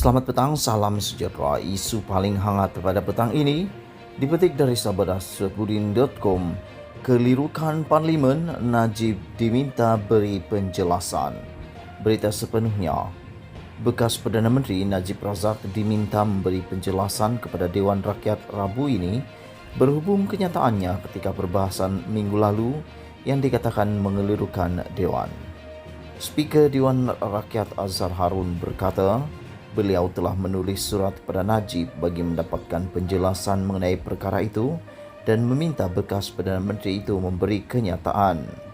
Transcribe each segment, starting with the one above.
Selamat petang, salam sejahtera. Isu paling hangat pada petang ini dipetik dari sabadasepudin.com. Kelirukan Parlimen, Najib diminta beri penjelasan. Berita sepenuhnya. Bekas Perdana Menteri Najib Razak diminta memberi penjelasan kepada Dewan Rakyat Rabu ini berhubung kenyataannya ketika perbahasan minggu lalu yang dikatakan mengelirukan Dewan. Speaker Dewan Rakyat Azhar Harun berkata, beliau telah menulis surat kepada Najib bagi mendapatkan penjelasan mengenai perkara itu dan meminta bekas Perdana Menteri itu memberi kenyataan.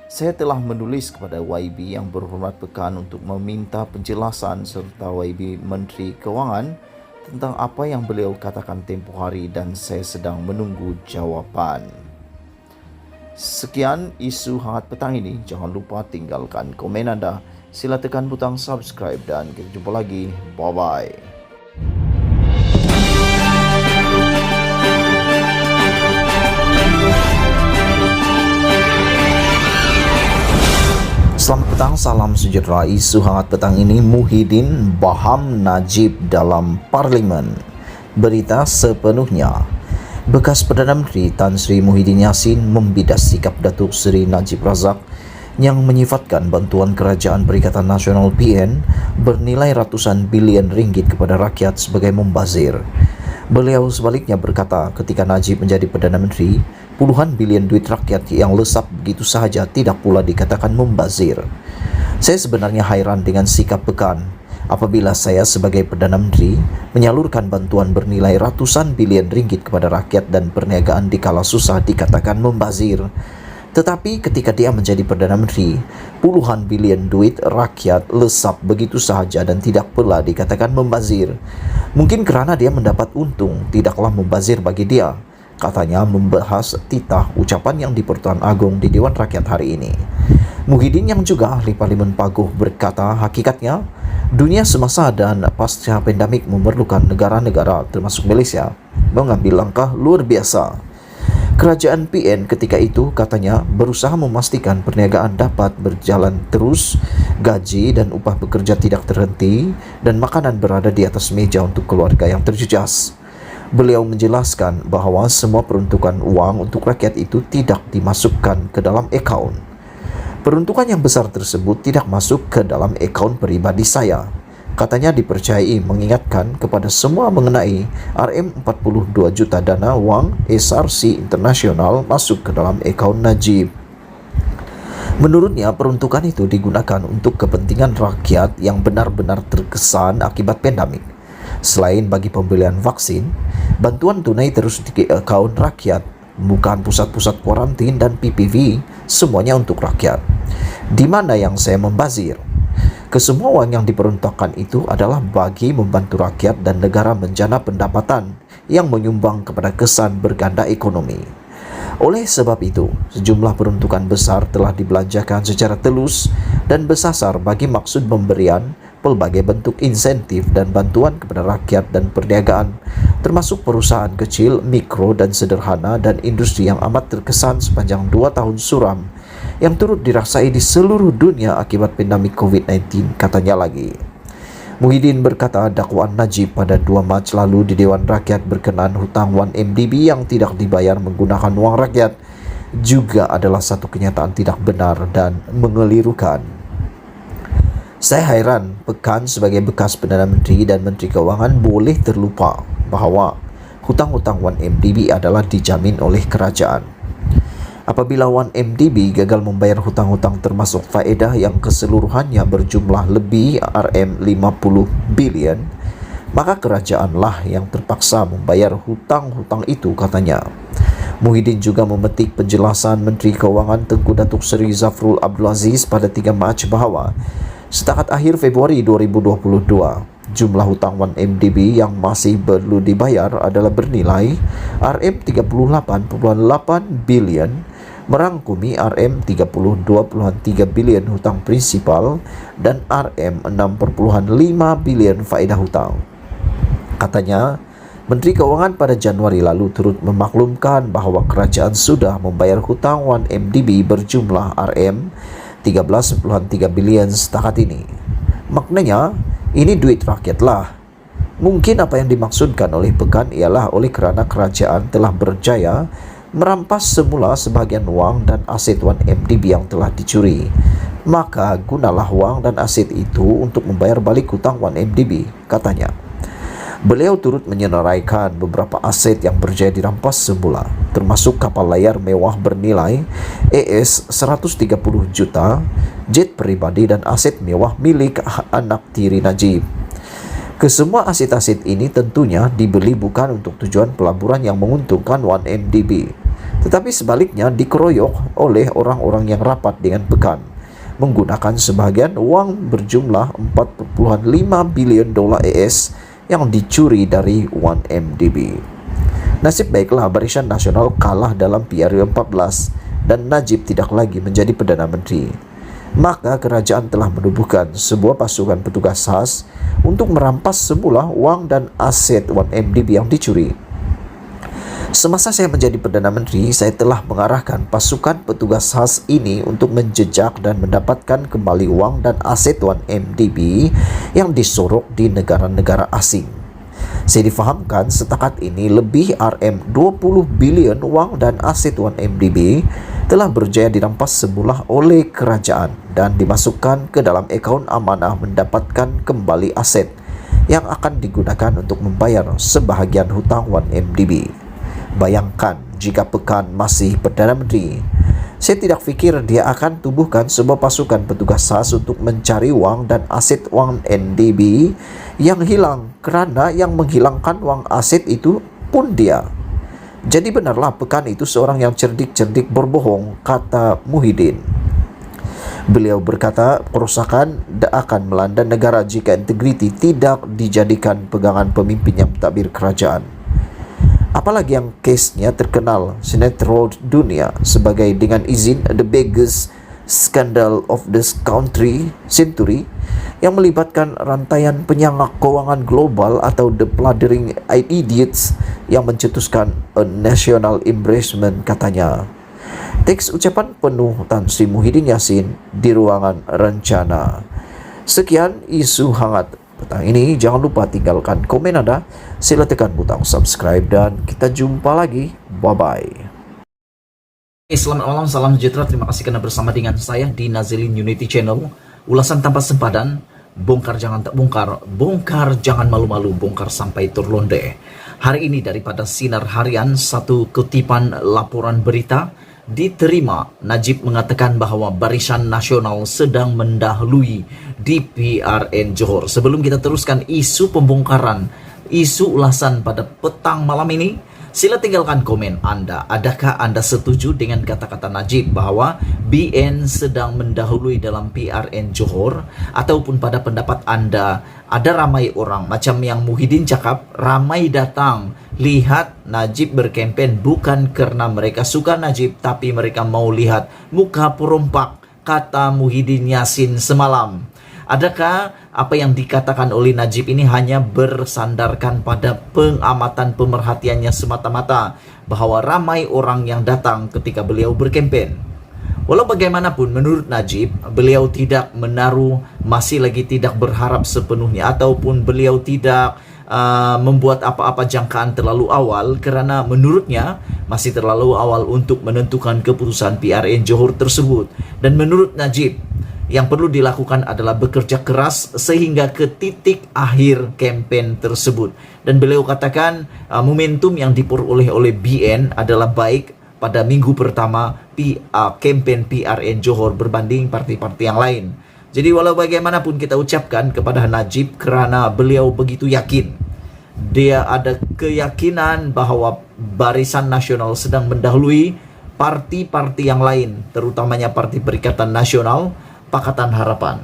Saya telah menulis kepada YB yang berhormat pekan untuk meminta penjelasan serta YB Menteri Kewangan tentang apa yang beliau katakan tempoh hari dan saya sedang menunggu jawapan. Sekian isu hangat petang ini. Jangan lupa tinggalkan komen anda. Sila tekan butang subscribe dan kita jumpa lagi. Bye-bye. Selamat petang, salam sejahtera. Isu hangat petang ini, Muhyiddin baham Najib dalam Parlimen. Berita sepenuhnya. Bekas Perdana Menteri Tan Sri Muhyiddin Yassin membidas sikap Datuk Seri Najib Razak yang menyifatkan bantuan Kerajaan Perikatan Nasional PN bernilai ratusan bilion ringgit kepada rakyat sebagai membazir. Beliau sebaliknya berkata ketika Najib menjadi Perdana Menteri, puluhan bilion duit rakyat yang lesap begitu sahaja tidak pula dikatakan membazir. Saya sebenarnya hairan dengan sikap pekan apabila saya sebagai Perdana Menteri menyalurkan bantuan bernilai ratusan bilion ringgit kepada rakyat dan perniagaan di kala susah dikatakan membazir. Tetapi ketika dia menjadi Perdana Menteri, puluhan bilion duit rakyat lesap begitu sahaja dan tidak pula dikatakan membazir. Mungkin kerana dia mendapat untung, tidaklah membazir bagi dia, katanya membahas titah ucapan yang di Pertuan Agong di Dewan Rakyat hari ini. Muhyiddin yang juga ahli Parlimen Paguh berkata hakikatnya, dunia semasa dan pasca pandemik memerlukan negara-negara termasuk Malaysia mengambil langkah luar biasa. Kerajaan PN ketika itu katanya berusaha memastikan perniagaan dapat berjalan terus, gaji dan upah bekerja tidak terhenti, dan makanan berada di atas meja untuk keluarga yang terjejas. Beliau menjelaskan bahawa semua peruntukan uang untuk rakyat itu tidak dimasukkan ke dalam akaun. Peruntukan yang besar tersebut tidak masuk ke dalam akaun peribadi saya. Katanya dipercayai mengingatkan kepada semua mengenai RM42 juta dana wang SRC Internasional masuk ke dalam akaun Najib. Menurutnya peruntukan itu digunakan untuk kepentingan rakyat yang benar-benar terkesan akibat pandemik. Selain bagi pembelian vaksin, bantuan tunai terus di akaun rakyat, bukan pusat-pusat kuarantin dan PPV, semuanya untuk rakyat. Di mana yang saya membazir? Kesemua uang yang diperuntukkan itu adalah bagi membantu rakyat dan negara menjana pendapatan yang menyumbang kepada kesan berganda ekonomi. Oleh sebab itu, sejumlah peruntukan besar telah dibelanjakan secara telus dan bersasar bagi maksud pemberian pelbagai bentuk insentif dan bantuan kepada rakyat dan perniagaan, termasuk perusahaan kecil, mikro dan sederhana dan industri yang amat terkesan sepanjang 2 tahun suram yang turut dirasai di seluruh dunia akibat pandemik COVID-19, katanya lagi. Muhyiddin berkata dakwaan Najib pada 2 Mac lalu di Dewan Rakyat berkenaan hutang 1MDB yang tidak dibayar menggunakan wang rakyat juga adalah satu kenyataan tidak benar dan mengelirukan. Saya hairan pekan sebagai bekas Perdana Menteri dan Menteri Kewangan boleh terlupa bahawa hutang-hutang 1MDB adalah dijamin oleh kerajaan. Apabila 1MDB gagal membayar hutang-hutang termasuk faedah yang keseluruhannya berjumlah lebih RM50 bilion, maka kerajaanlah yang terpaksa membayar hutang-hutang itu, katanya. Muhyiddin juga memetik penjelasan Menteri Kewangan Tengku Datuk Seri Zafrul Abdul Aziz pada 3 Mac bahawa setakat akhir Februari 2022, jumlah hutang 1MDB yang masih perlu dibayar adalah bernilai RM38.8 bilion, merangkumi RM32.3 bilion hutang prinsipal dan RM6.5 bilion faedah hutang. Katanya, Menteri Kewangan pada Januari lalu turut memaklumkan bahawa kerajaan sudah membayar hutang 1MDB berjumlah RM13.3 bilion setakat ini. Maknanya, Ini duit rakyat lah. Mungkin apa yang dimaksudkan oleh Pekan ialah oleh kerana kerajaan telah berjaya merampas semula sebahagian wang dan aset 1MDB yang telah dicuri. Maka gunalah wang dan aset itu untuk membayar balik hutang 1MDB, katanya. Beliau turut menyenaraikan beberapa aset yang berjaya dirampas semula, termasuk kapal layar mewah bernilai AS 130 juta, jet pribadi dan aset mewah milik anak tiri Najib. Kesemua aset-aset ini tentunya dibeli bukan untuk tujuan pelaburan yang menguntungkan 1MDB, tetapi sebaliknya dikeroyok oleh orang-orang yang rapat dengan Pekan, menggunakan sebahagian wang berjumlah 4.5 bilion dolar AS yang dicuri dari 1MDB. Nasib baiklah Barisan Nasional kalah dalam PRU14 dan Najib tidak lagi menjadi Perdana Menteri. Maka kerajaan telah menubuhkan sebuah pasukan petugas khas untuk merampas semula wang dan aset 1MDB yang dicuri. Semasa saya menjadi Perdana Menteri, saya telah mengarahkan pasukan petugas khas ini untuk menjejak dan mendapatkan kembali wang dan aset 1MDB yang disorok di negara-negara asing. Saya difahamkan setakat ini lebih RM20 bilion wang dan aset 1MDB telah berjaya dirampas semula oleh kerajaan dan dimasukkan ke dalam akaun amanah mendapatkan kembali aset yang akan digunakan untuk membayar sebahagian hutang 1MDB. Bayangkan jika Pekan masih Perdana Menteri. Saya tidak fikir dia akan tubuhkan sebuah pasukan petugas khas untuk mencari wang dan aset 1MDB yang hilang, kerana yang menghilangkan wang aset itu pun dia. Jadi benarlah Pekan itu seorang yang cerdik-cerdik berbohong, kata Muhyiddin. Beliau berkata kerosakan akan melanda negara jika integriti tidak dijadikan pegangan pemimpin yang mentadbir kerajaan. Apalagi yang kesnya terkenal sinetron dunia sebagai dengan izin The Biggest Scandal of the Century yang melibatkan rantaian penyangak kewangan global atau The Plundering Idiots yang mencetuskan a national embarrassment, katanya. Teks ucapan penuh Tan Sri Muhyiddin Yassin di ruangan rencana. Sekian isu hangat petang ini. Jangan lupa tinggalkan komen Anda, sila tekan butang subscribe dan kita jumpa lagi. Bye-bye. Selamat malam, salam sejahtera. Terima kasih karena bersama dengan saya di Nazilin Unity Channel. Ulasan tanpa sempadan, bongkar jangan tak bongkar, bongkar jangan malu-malu, bongkar sampai terlonde. Hari ini daripada Sinar Harian, satu kutipan laporan berita diterima. Najib mengatakan bahawa Barisan Nasional sedang mendahului di PRN Johor. Sebelum kita teruskan isu pembongkaran, isu ulasan pada petang malam ini, sila tinggalkan komen Anda. Adakah Anda setuju dengan kata-kata Najib bahawa BN sedang mendahului dalam PRN Johor? Ataupun pada pendapat Anda, ada ramai orang macam yang Muhyiddin cakap, ramai datang lihat Najib berkempen bukan kerana mereka suka Najib, tapi mereka mau lihat muka perompak, kata Muhyiddin Yassin semalam. Adakah apa yang dikatakan oleh Najib ini hanya bersandarkan pada pengamatan pemerhatiannya semata-mata bahawa ramai orang yang datang ketika beliau berkempen? Walau bagaimanapun menurut Najib, beliau tidak menaruh, masih lagi tidak berharap sepenuhnya, ataupun beliau tidak membuat apa-apa jangkaan terlalu awal, kerana menurutnya masih terlalu awal untuk menentukan keputusan PRN Johor tersebut. Dan menurut Najib, yang perlu dilakukan adalah bekerja keras sehingga ke titik akhir kempen tersebut. Dan beliau katakan momentum yang diperoleh oleh BN adalah baik pada minggu pertama kempen PRN Johor berbanding parti-parti yang lain. Jadi walau bagaimanapun kita ucapkan kepada Najib kerana beliau begitu yakin. Dia ada keyakinan bahawa Barisan Nasional sedang mendahului parti-parti yang lain, terutamanya Parti Perikatan Nasional, Pakatan Harapan.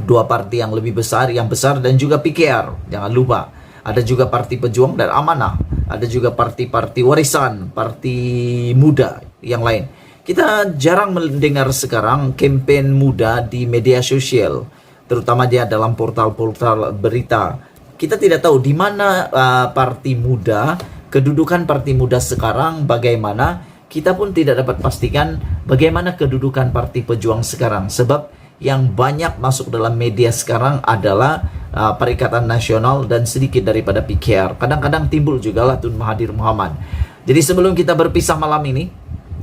Dua parti yang lebih besar, yang besar, dan juga PKR. Jangan lupa, ada juga Parti Pejuang dan Amanah. Ada juga parti-parti warisan, parti muda yang lain. Kita jarang mendengar sekarang kempen muda di media sosial, terutama dia dalam portal-portal berita. Kita tidak tahu di mana parti muda, kedudukan parti muda sekarang bagaimana. Kita pun tidak dapat pastikan bagaimana kedudukan Parti Pejuang sekarang, sebab yang banyak masuk dalam media sekarang adalah Perikatan Nasional dan sedikit daripada PKR. Kadang-kadang timbul juga lah Tun Mahathir Mohamad. Jadi sebelum kita berpisah malam ini,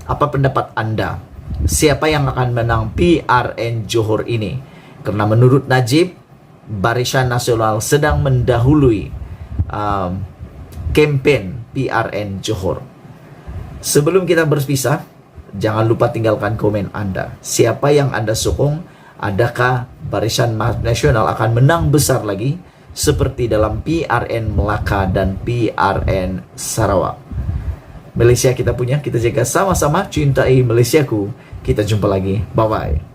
apa pendapat Anda? Siapa yang akan menang PRN Johor ini? Karena menurut Najib, Barisan Nasional sedang mendahului kempen PRN Johor. Sebelum kita berpisah, jangan lupa tinggalkan komen Anda. Siapa yang Anda sokong? Adakah Barisan Nasional akan menang besar lagi seperti dalam PRN Melaka dan PRN Sarawak? Malaysia kita punya, kita jaga sama-sama, cintai Malaysiaku. Kita jumpa lagi. Bye-bye.